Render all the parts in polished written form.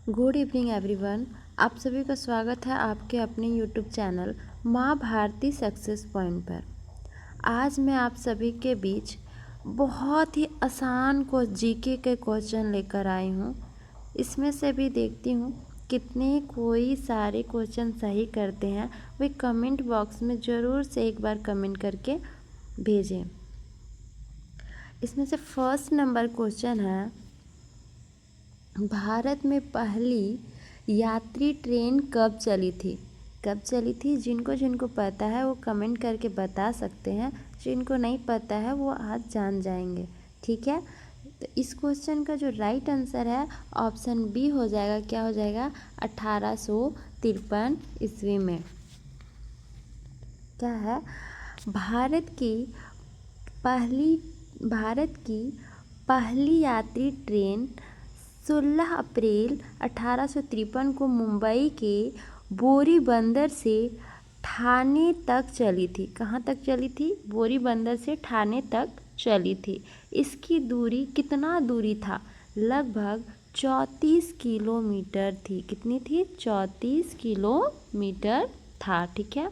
Good evening everyone. आप सभी का स्वागत है आपके अपने यूट्यूब चैनल माँ भारती सक्सेस पॉइंट पर। आज मैं आप सभी के बीच बहुत ही आसान जीके के क्वेश्चन लेकर आई हूँ। इसमें से भी देखती हूँ कितने कोई सारे क्वेश्चन सही करते हैं। वे कमेंट बॉक्स में ज़रूर से एक बार कमेंट करके भेजें। इसमें से फर्स्ट नंबर क्वेश्चन है, भारत में पहली यात्री ट्रेन कब चली थी? कब चली थी? जिनको जिनको पता है वो कमेंट करके बता सकते हैं, जिनको नहीं पता है वो आज जान जाएंगे। ठीक है, तो इस क्वेश्चन का जो राइट आंसर है ऑप्शन बी हो जाएगा। क्या हो जाएगा? 1853 ईस्वी में। क्या है? भारत की पहली यात्री ट्रेन 16 अप्रैल 1853 को मुंबई के बोरी बंदर से ठाणे तक चली थी। कहाँ तक चली थी? बोरी बंदर से ठाणे तक चली थी। इसकी दूरी कितना दूरी था? लगभग 34 किलोमीटर थी। कितनी थी? 34 किलोमीटर था। ठीक है,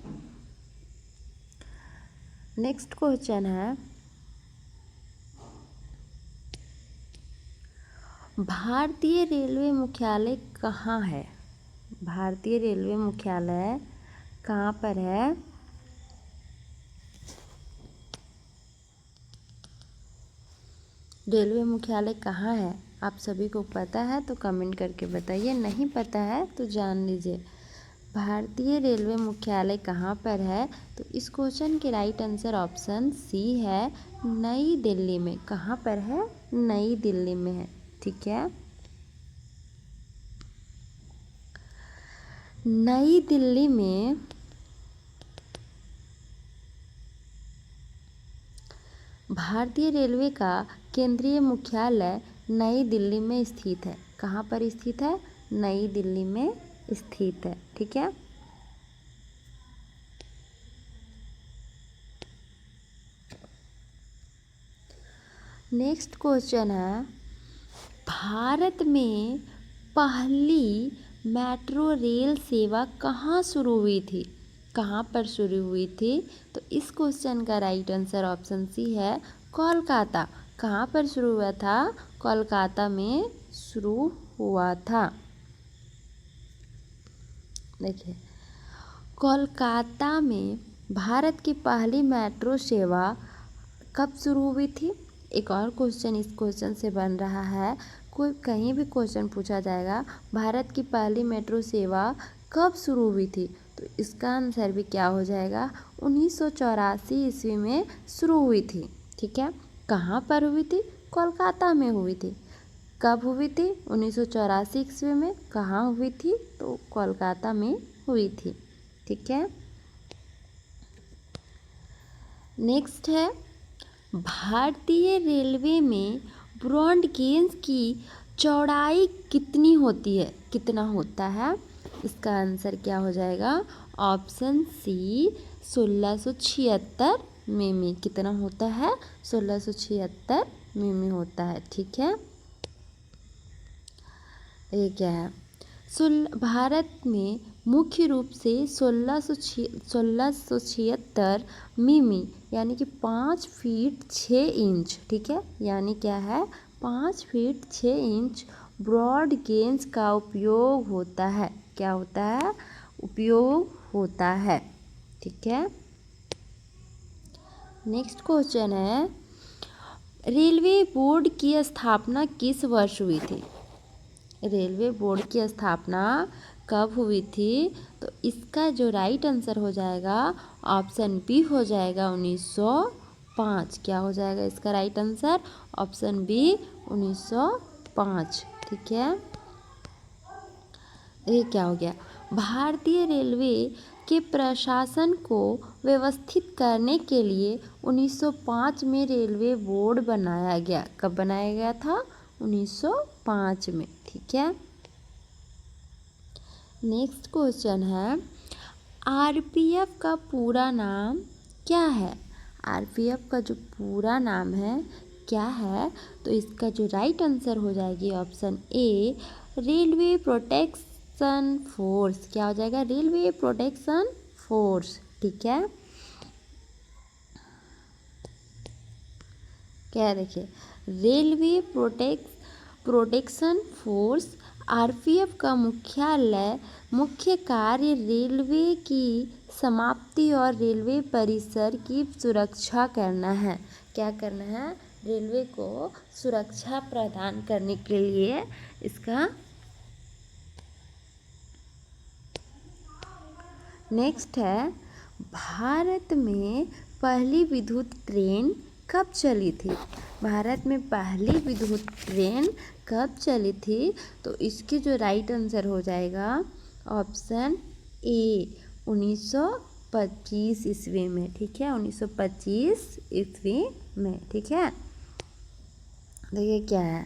नेक्स्ट क्वेश्चन है, भारतीय रेलवे मुख्यालय कहाँ है? भारतीय रेलवे मुख्यालय कहाँ पर है? रेलवे मुख्यालय कहाँ है? आप सभी को पता है तो कमेंट करके बताइए, नहीं पता है तो जान लीजिए। भारतीय रेलवे मुख्यालय कहाँ पर है? तो इस क्वेश्चन के राइट आंसर ऑप्शन सी है, नई दिल्ली में। कहाँ पर है? नई दिल्ली में है। ठीक है, नई दिल्ली में भारतीय रेलवे का केंद्रीय मुख्यालय नई दिल्ली में स्थित है। कहाँ पर स्थित है? नई दिल्ली में स्थित है। ठीक है, नेक्स्ट क्वेश्चन है, भारत में पहली मेट्रो रेल सेवा कहाँ शुरू हुई थी? कहाँ पर शुरू हुई थी? तो इस क्वेश्चन का राइट आंसर ऑप्शन सी है, कोलकाता। कहाँ पर शुरू हुआ था? कोलकाता में शुरू हुआ था। देखिए, कोलकाता में भारत की पहली मेट्रो सेवा कब शुरू हुई थी? एक और क्वेश्चन इस क्वेश्चन से बन रहा है, कोई कहीं भी क्वेश्चन पूछा जाएगा भारत की पहली मेट्रो सेवा कब शुरू हुई थी, तो इसका आंसर भी क्या हो जाएगा? 1984 ईस्वी में शुरू हुई थी। ठीक है, कहाँ पर हुई थी? कोलकाता में हुई थी। कब हुई थी? 1984 ईस्वी में। कहाँ हुई थी? तो कोलकाता में हुई थी। ठीक है, नेक्स्ट है, भारतीय रेलवे में ब्रॉड गेज की चौड़ाई कितनी होती है? कितना होता है? इसका आंसर क्या हो जाएगा? ऑप्शन सी, 1676 मिमी। कितना होता है? 1676 मिमी होता है। ठीक है, ये क्या है? भारत में मुख्य रूप से 1676 मिमी यानी कि 5 फीट 6 इंच। ठीक है, यानी क्या है? 5 फीट 6 इंच ब्रॉड गेज का उपयोग होता है। क्या होता है? उपयोग होता है। ठीक है, नेक्स्ट क्वेश्चन है, रेलवे बोर्ड की स्थापना किस वर्ष हुई थी? रेलवे बोर्ड की स्थापना कब हुई थी? तो इसका जो राइट आंसर हो जाएगा ऑप्शन बी हो जाएगा, 1905। क्या हो जाएगा इसका राइट आंसर? Option B, 1905। ठीक है, ये क्या हो गया? भारतीय रेलवे के प्रशासन को व्यवस्थित करने के लिए 1905 में रेलवे बोर्ड बनाया गया। कब बनाया गया था? 1905 में। ठीक है, नेक्स्ट क्वेश्चन है, आरपीएफ का पूरा नाम क्या है? आरपीएफ का जो पूरा नाम है क्या है? तो इसका जो राइट आंसर हो जाएगी option A, railway protection force. क्या हो जाएगा? Railway protection force. ठीक है, क्या है देखिए, रेलवे प्रोटेक्शन फोर्स आरपीएफ का मुख्य कार्य रेलवे की समाप्ति और रेलवे परिसर की सुरक्षा करना है। क्या करना है? रेलवे को सुरक्षा प्रदान करने के लिए इसका। नेक्स्ट है, भारत में पहली विद्युत ट्रेन कब चली थी? भारत में पहली विद्युत ट्रेन कब चली थी? तो इसकी जो राइट आंसर हो जाएगा ऑप्शन ए, 1925 ईस्वी में। ठीक है, 1925 ईस्वी में। ठीक है, देखिए क्या है,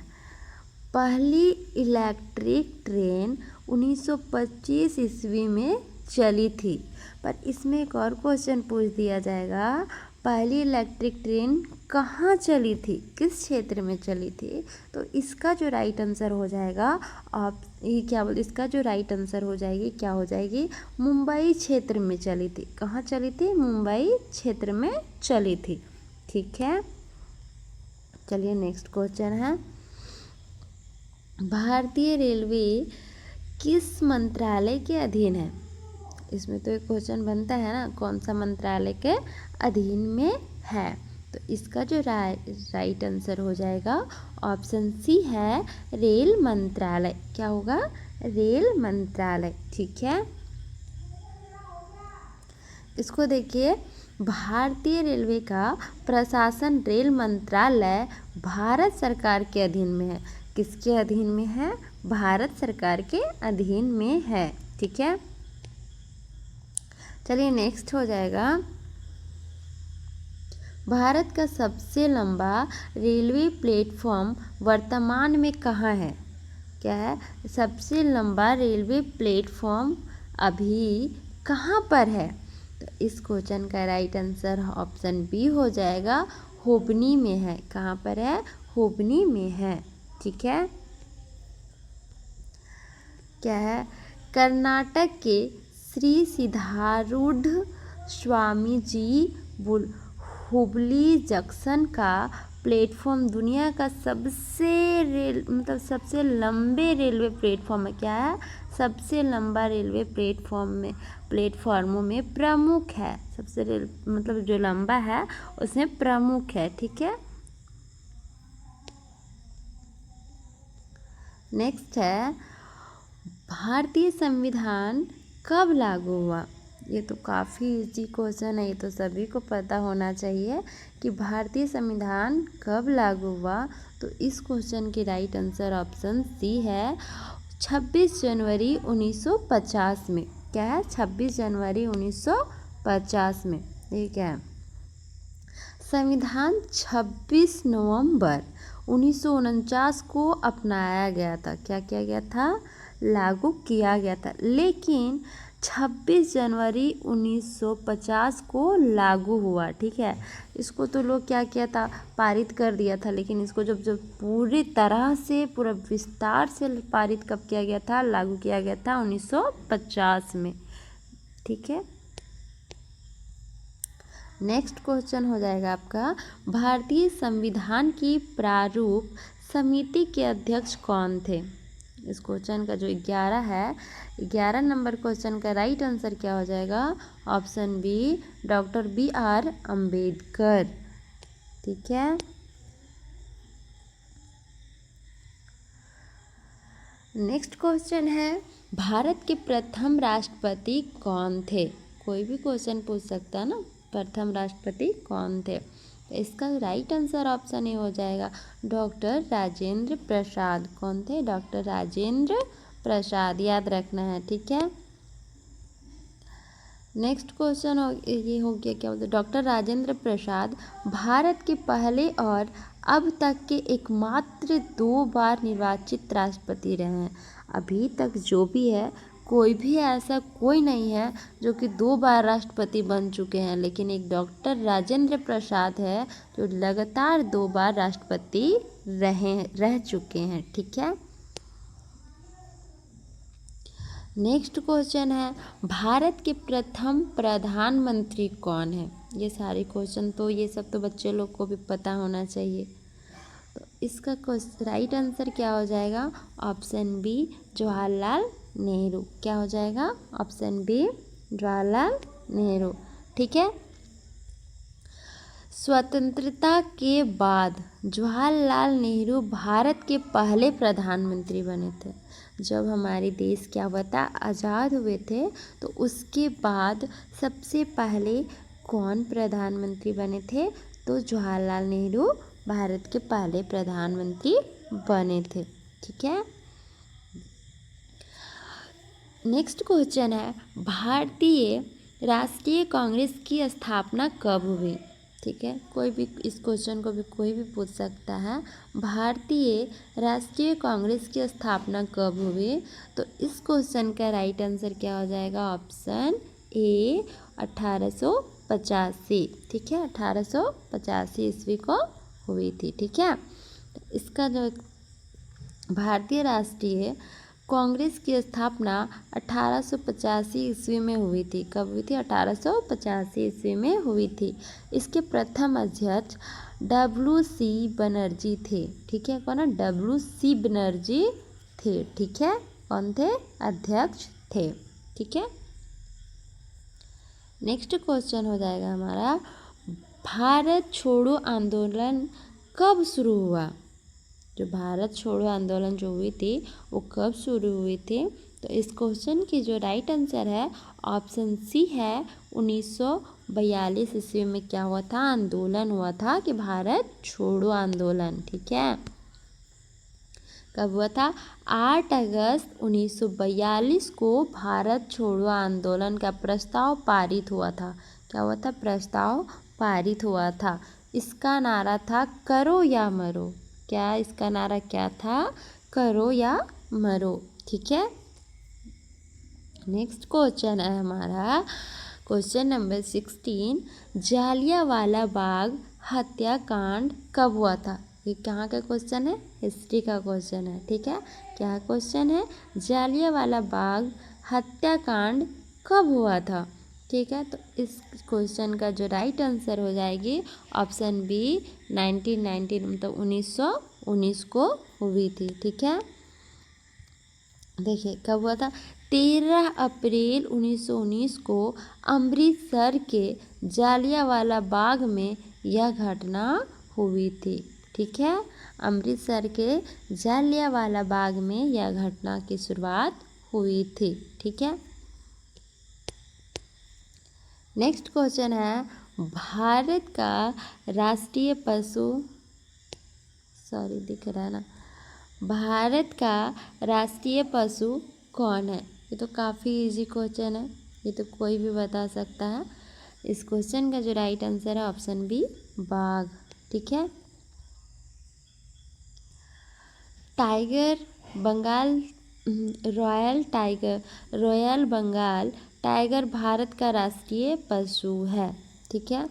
पहली इलेक्ट्रिक ट्रेन 1925 ईस्वी में चली थी। पर इसमें एक और क्वेश्चन पूछ दिया जाएगा, पहली इलेक्ट्रिक ट्रेन कहाँ चली थी, किस क्षेत्र में चली थी? तो इसका जो राइट आंसर हो जाएगा इसका जो राइट आंसर हो जाएगी, क्या हो जाएगी? मुंबई क्षेत्र में चली थी। कहाँ चली थी? मुंबई क्षेत्र में चली थी। ठीक है, चलिए नेक्स्ट क्वेश्चन है, भारतीय रेलवे किस मंत्रालय के अधीन है? इसमें तो एक क्वेश्चन बनता है ना, कौन सा मंत्रालय के अधीन में है? तो इसका जो राइट आंसर हो जाएगा ऑप्शन सी है, रेल मंत्रालय। क्या होगा? रेल मंत्रालय। ठीक है, इसको देखिए, भारतीय रेलवे का प्रशासन रेल मंत्रालय भारत सरकार के अधीन में है। किसके अधीन में है? भारत सरकार के अधीन में है। ठीक है, चलिए नेक्स्ट हो जाएगा, भारत का सबसे लंबा रेलवे प्लेटफॉर्म वर्तमान में कहाँ है? क्या है? सबसे लंबा रेलवे प्लेटफॉर्म अभी कहाँ पर है? तो इस क्वेश्चन का राइट आंसर ऑप्शन बी हो जाएगा, हुबनी में है। कहाँ पर है? हुबनी में है। ठीक है, क्या है, कर्नाटक के श्री सिद्धारूढ़ स्वामी जी हुबली जंक्शन का प्लेटफॉर्म दुनिया का सबसे लंबे रेलवे प्लेटफॉर्म है। क्या है? सबसे लंबा रेलवे प्लेटफॉर्मों में प्रमुख है। जो लंबा है उसमें प्रमुख है। ठीक है, नेक्स्ट है, भारतीय संविधान कब लागू हुआ? ये तो काफ़ी इजी क्वेश्चन है, ये तो सभी को पता होना चाहिए कि भारतीय संविधान कब लागू हुआ। तो इस क्वेश्चन की राइट आंसर ऑप्शन सी है, 26 जनवरी 1950 में। क्या है? 26 जनवरी 1950 में। ठीक है, संविधान 26 नवंबर 1949 को अपनाया गया था। क्या किया गया था? लागू किया गया था, लेकिन 26 जनवरी 1950 को लागू हुआ। ठीक है, इसको तो लोग क्या किया था, पारित कर दिया था, लेकिन इसको जब पूरी तरह से पूरा विस्तार से पारित कब किया गया था, लागू किया गया था 1950 में। ठीक है, नेक्स्ट क्वेश्चन हो जाएगा आपका, भारतीय संविधान की प्रारूप समिति के अध्यक्ष कौन थे? इस क्वेश्चन का जो 11 नंबर क्वेश्चन का राइट आंसर क्या हो जाएगा? Option B, doctor BR Ambedkar. ठीक है, नेक्स्ट क्वेश्चन है, भारत के प्रथम राष्ट्रपति कौन थे? कोई भी क्वेश्चन पूछ सकता है ना, प्रथम राष्ट्रपति कौन थे? तो इसका राइट आंसर ऑप्शन ए हो जाएगा, डॉक्टर राजेंद्र प्रसाद। कौन थे? डॉक्टर राजेंद्र प्रसाद, याद रखना है। ठीक है, नेक्स्ट क्वेश्चन ये हो गया, क्या बोलते हैं, डॉक्टर राजेंद्र प्रसाद भारत के पहले और अब तक के एकमात्र 2 बार निर्वाचित राष्ट्रपति रहे हैं। अभी तक जो भी है, कोई भी ऐसा कोई नहीं है जो कि 2 बार राष्ट्रपति बन चुके हैं, लेकिन एक डॉक्टर राजेंद्र प्रसाद है जो लगातार 2 बार राष्ट्रपति रह चुके हैं। ठीक है, नेक्स्ट क्वेश्चन है, भारत के प्रथम प्रधानमंत्री कौन है? ये सारे क्वेश्चन तो ये सब तो बच्चे लोग को भी पता होना चाहिए। तो इसका राइट आंसर क्या हो जाएगा? Option B Jawaharlal Nehru. क्या हो जाएगा? Option B Jawaharlal Nehru. ठीक है। स्वतंत्रता के बाद जवाहरलाल नेहरू भारत के पहले प्रधानमंत्री बने थे। जब हमारे देश क्या हुआ था, आज़ाद हुए थे, तो उसके बाद सबसे पहले कौन प्रधानमंत्री बने थे? तो जवाहरलाल नेहरू भारत के पहले प्रधानमंत्री बने थे। ठीक है। नेक्स्ट क्वेश्चन है, भारतीय राष्ट्रीय कांग्रेस की स्थापना कब हुई? ठीक है, कोई भी इस क्वेश्चन को भी कोई भी पूछ सकता है। भारतीय राष्ट्रीय कांग्रेस की स्थापना कब हुई? तो इस क्वेश्चन का राइट आंसर क्या हो जाएगा? Option A 1885। ठीक है, 1885 ईस्वी को हुई थी। ठीक है, तो इसका जो भारतीय राष्ट्रीय कांग्रेस की स्थापना 1885 ईस्वी में हुई थी। कब हुई थी? 1885 ईस्वी में हुई थी। इसके प्रथम अध्यक्ष WC बनर्जी थे। ठीक है, कौन है? WC बनर्जी थे। ठीक है, कौन थे? अध्यक्ष थे। ठीक है। नेक्स्ट क्वेश्चन हो जाएगा हमारा, भारत छोड़ो आंदोलन कब शुरू हुआ? जो भारत छोड़ो आंदोलन जो हुई थी वो कब शुरू हुई थी? तो इस क्वेश्चन की जो राइट आंसर है ऑप्शन सी है 1942 ईस्वी में क्या हुआ था? आंदोलन हुआ था कि भारत छोड़ो आंदोलन। ठीक है, कब हुआ था? 8 अगस्त 1942 को भारत छोड़ो आंदोलन का प्रस्ताव पारित हुआ था। क्या हुआ था? प्रस्ताव पारित हुआ था। इसका नारा था करो या मरो। क्या इसका नारा क्या था? करो या मरो। ठीक है। नेक्स्ट क्वेश्चन है हमारा क्वेश्चन नंबर 16, जालियांवाला बाग हत्याकांड कब हुआ था? ये कहाँ का क्वेश्चन है? हिस्ट्री का क्वेश्चन है। ठीक है, क्या क्वेश्चन है? जालियांवाला बाग हत्याकांड कब हुआ था? ठीक है, तो इस क्वेश्चन का जो राइट आंसर हो जाएगी ऑप्शन बी 1919 मतलब 1919 को हुई थी। ठीक है, देखिए कब हुआ था? 13 अप्रैल 1919 को अमृतसर के जालियांवाला बाग में यह घटना हुई थी। ठीक है, अमृतसर के जालियांवाला बाग में यह घटना की शुरुआत हुई थी। ठीक है। नेक्स्ट क्वेश्चन है, भारत का राष्ट्रीय पशु दिख रहा है ना, भारत का राष्ट्रीय पशु कौन है? ये तो काफ़ी इजी क्वेश्चन है, ये तो कोई भी बता सकता है। इस क्वेश्चन का जो राइट आंसर है ऑप्शन बी बाघ। ठीक है, tiger Bengal royal Bengal tiger Bharat का राष्ट्रीय पशु है। ठीक है।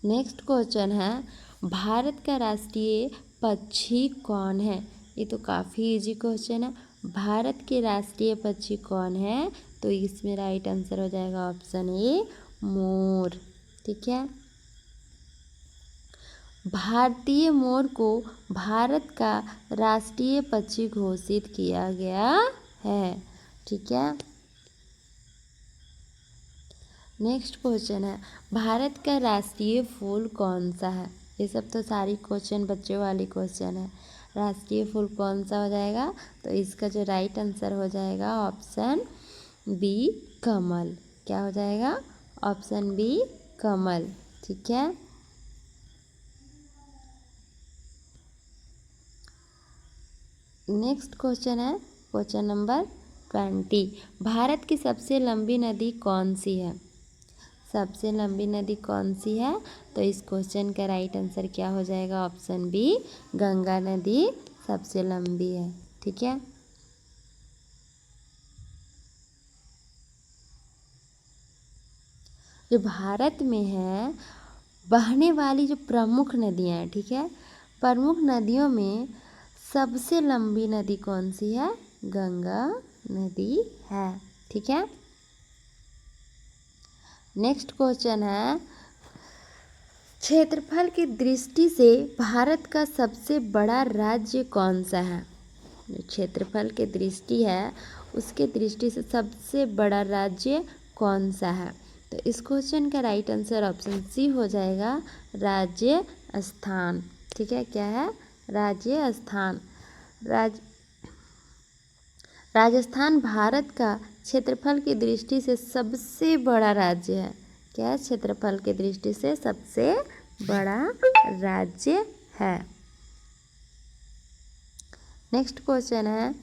नेक्स्ट क्वेश्चन है, भारत का राष्ट्रीय पक्षी कौन है? ये तो काफ़ी इजी क्वेश्चन है। भारत के राष्ट्रीय पक्षी कौन है? तो इसमें राइट आंसर हो जाएगा ऑप्शन ए मोर। ठीक है, भारतीय मोर को भारत का राष्ट्रीय पक्षी घोषित किया गया है। ठीक है। नेक्स्ट क्वेश्चन है, भारत का राष्ट्रीय फूल कौन सा है? ये सब तो सारी क्वेश्चन बच्चों वाली क्वेश्चन है। राष्ट्रीय फूल कौन सा हो जाएगा? तो इसका जो राइट आंसर हो जाएगा ऑप्शन बी कमल। क्या हो जाएगा? ऑप्शन बी कमल। ठीक है। नेक्स्ट क्वेश्चन है क्वेश्चन नंबर 20, भारत की सबसे लंबी नदी कौन सी है? सबसे लंबी नदी कौन सी है? तो इस क्वेश्चन का राइट आंसर क्या हो जाएगा? ऑप्शन बी गंगा नदी सबसे लंबी है। ठीक है। जो भारत में है बहने वाली जो प्रमुख नदियाँ हैं, ठीक है, प्रमुख नदियों में सबसे लंबी नदी कौन सी है? गंगा नदी है। ठीक है। नेक्स्ट क्वेश्चन है, क्षेत्रफल की दृष्टि से भारत का सबसे बड़ा राज्य कौन सा है? जो क्षेत्रफल की दृष्टि है उसके दृष्टि से सबसे बड़ा राज्य कौन सा है? तो इस क्वेश्चन का राइट आंसर ऑप्शन सी हो जाएगा, राजस्थान। ठीक है, क्या है? राजस्थान। राजस्थान भारत का क्षेत्रफल की दृष्टि से सबसे बड़ा राज्य है। क्या है? क्षेत्रफल की दृष्टि से सबसे बड़ा राज्य है। नेक्स्ट क्वेश्चन है,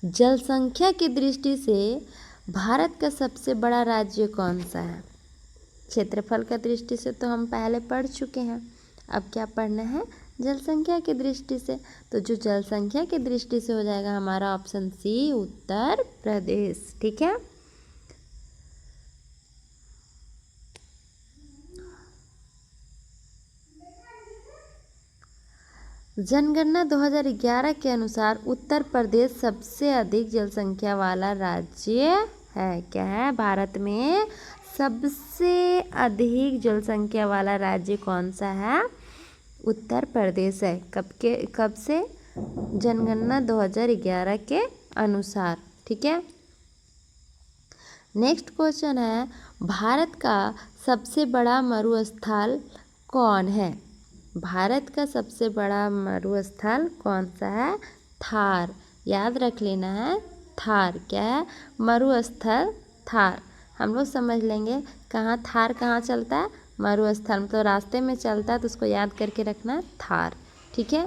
जनसंख्या की दृष्टि से भारत का सबसे बड़ा राज्य कौन सा है? क्षेत्रफल की दृष्टि से तो हम पहले पढ़ चुके हैं, अब क्या पढ़ना है? जनसंख्या की दृष्टि से। तो जो जनसंख्या की दृष्टि से हो जाएगा हमारा ऑप्शन सी, उत्तर प्रदेश। ठीक है। जनगणना 2011 के अनुसार उत्तर प्रदेश सबसे अधिक जनसंख्या वाला राज्य है। क्या है? भारत में सबसे अधिक जनसंख्या वाला राज्य कौन सा है? उत्तर प्रदेश है। कब से? जनगणना 2011 के अनुसार। ठीक है। नेक्स्ट क्वेश्चन है, भारत का सबसे बड़ा मरुस्थल कौन है? भारत का सबसे बड़ा मरुस्थल कौन सा है? थार। याद रख लेना है, थार। क्या है? मरुस्थल थार। हम लोग समझ लेंगे कहाँ थार कहाँ चलता है? मरुस्थल तो रास्ते में चलता है, तो उसको याद करके रखना है, थार। ठीक है।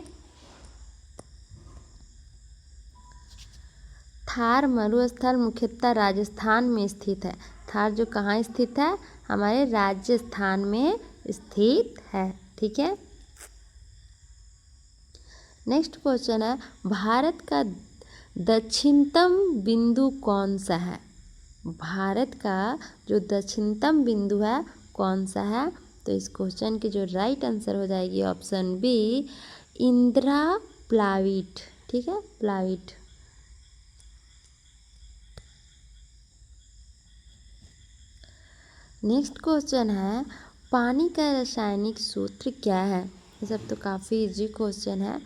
थार मरुस्थल मुख्यतः राजस्थान में स्थित है। थार जो कहाँ स्थित है? हमारे राजस्थान में स्थित है। ठीक है। नेक्स्ट क्वेश्चन है, भारत का दक्षिणतम बिंदु कौन सा है? भारत का जो दक्षिणतम बिंदु है कौन सा है? तो इस क्वेश्चन की जो राइट आंसर हो जाएगी ऑप्शन बी, इंदिरा प्लाविट। ठीक है, प्लाविट। नेक्स्ट क्वेश्चन है, पानी का रासायनिक सूत्र क्या है? ये सब तो काफ़ी इजी क्वेश्चन है।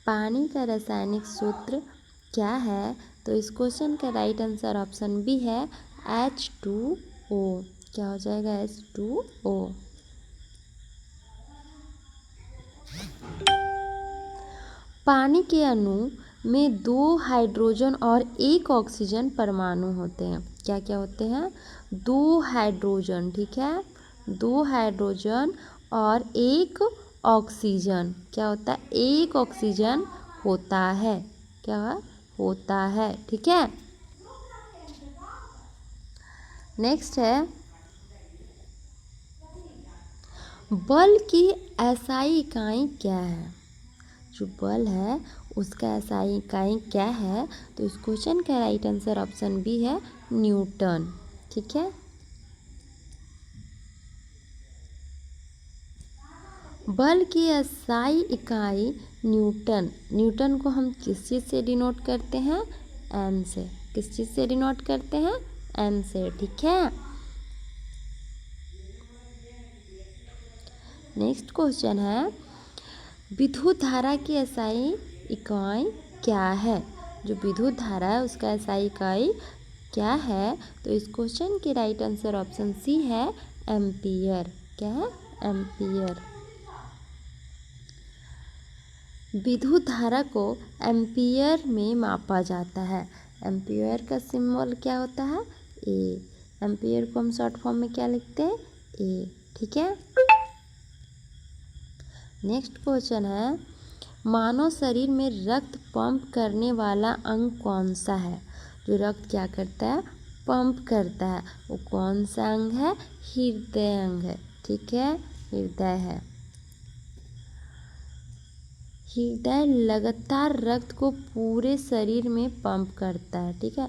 पानी का रासायनिक सूत्र क्या है? तो इस क्वेश्चन का राइट आंसर ऑप्शन बी है, H2O। क्या हो जाएगा? H2O। पानी के अणु में 2 हाइड्रोजन और 1 ऑक्सीजन परमाणु होते हैं। क्या क्या होते हैं? 2 हाइड्रोजन। ठीक है, 2 हाइड्रोजन और 1 ऑक्सीजन। क्या होता है? 1 ऑक्सीजन होता है। क्या होता है? ठीक है। नेक्स्ट है, बल की एसआई इकाई क्या है? जो बल है उसका एसआई इकाई क्या है? तो इस क्वेश्चन का राइट आंसर ऑप्शन बी है, न्यूटन। ठीक है। बल की एसआई इकाई न्यूटन। न्यूटन को हम किस चीज़ से डिनोट करते हैं? एन से। किस चीज़ से डिनोट करते हैं? एन से। ठीक है। नेक्स्ट क्वेश्चन है, विद्युत धारा की एसआई इकाई क्या है? जो विद्युत धारा है उसका एसआई इकाई क्या है? तो इस क्वेश्चन की राइट आंसर ऑप्शन सी है, एम्पियर। क्या है? एम्पियर। विद्युत धारा को एम्पियर में मापा जाता है। एम्पियर का सिंबल क्या होता है? ए। एम्पियर को हम शॉर्ट फॉर्म में क्या लिखते हैं? ए। ठीक है। नेक्स्ट क्वेश्चन है, मानव शरीर में रक्त पंप करने वाला अंग कौन सा है? जो रक्त क्या करता है? पंप करता है। वो कौन सा अंग है? हृदय अंग है। ठीक है, हृदय है। हृदय लगातार रक्त को पूरे शरीर में पंप करता है। ठीक है,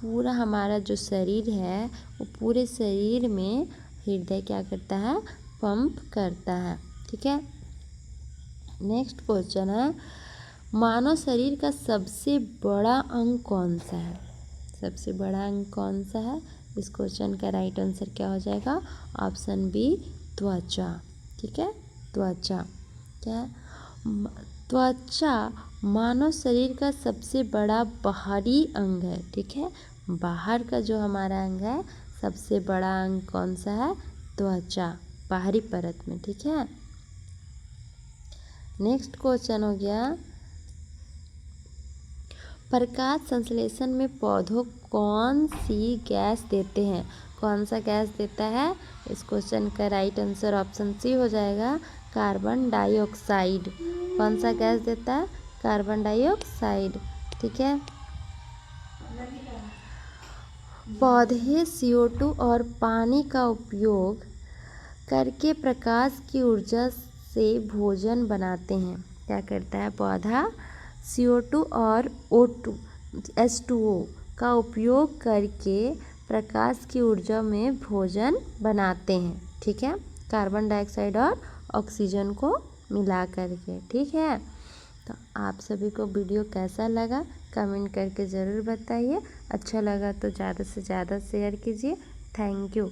पूरा हमारा जो शरीर है वो पूरे शरीर में हृदय क्या करता है? पंप करता है। ठीक है। नेक्स्ट क्वेश्चन है, मानव शरीर का सबसे बड़ा अंग कौन सा है? सबसे बड़ा अंग कौन सा है? इस क्वेश्चन का राइट आंसर क्या हो जाएगा? ऑप्शन बी, त्वचा। ठीक है, त्वचा। क्या है? त्वचा मानव शरीर का सबसे बड़ा बाहरी अंग है। ठीक है, बाहर का जो हमारा अंग है, सबसे बड़ा अंग कौन सा है? त्वचा, बाहरी परत में। ठीक है, नेक्स्ट क्वेश्चन हो गया, प्रकाश संश्लेषण में पौधों कौन सी गैस देते हैं? कौन सा गैस देता है? इस क्वेश्चन का राइट आंसर ऑप्शन सी हो जाएगा, कार्बन डाइऑक्साइड। कौन सा गैस देता है? Carbon dioxide. ठीक है, पौधे CO2 और पानी का उपयोग करके प्रकाश की ऊर्जा से भोजन बनाते हैं। क्या करता है पौधा? CO2 और O2 H2O का उपयोग करके प्रकाश की ऊर्जा में भोजन बनाते हैं। ठीक है, कार्बन डाइऑक्साइड और ऑक्सीजन को मिला करके। ठीक है, तो आप सभी को वीडियो कैसा लगा कमेंट करके ज़रूर बताइए। अच्छा लगा तो ज़्यादा से ज़्यादा शेयर कीजिए। Thank you.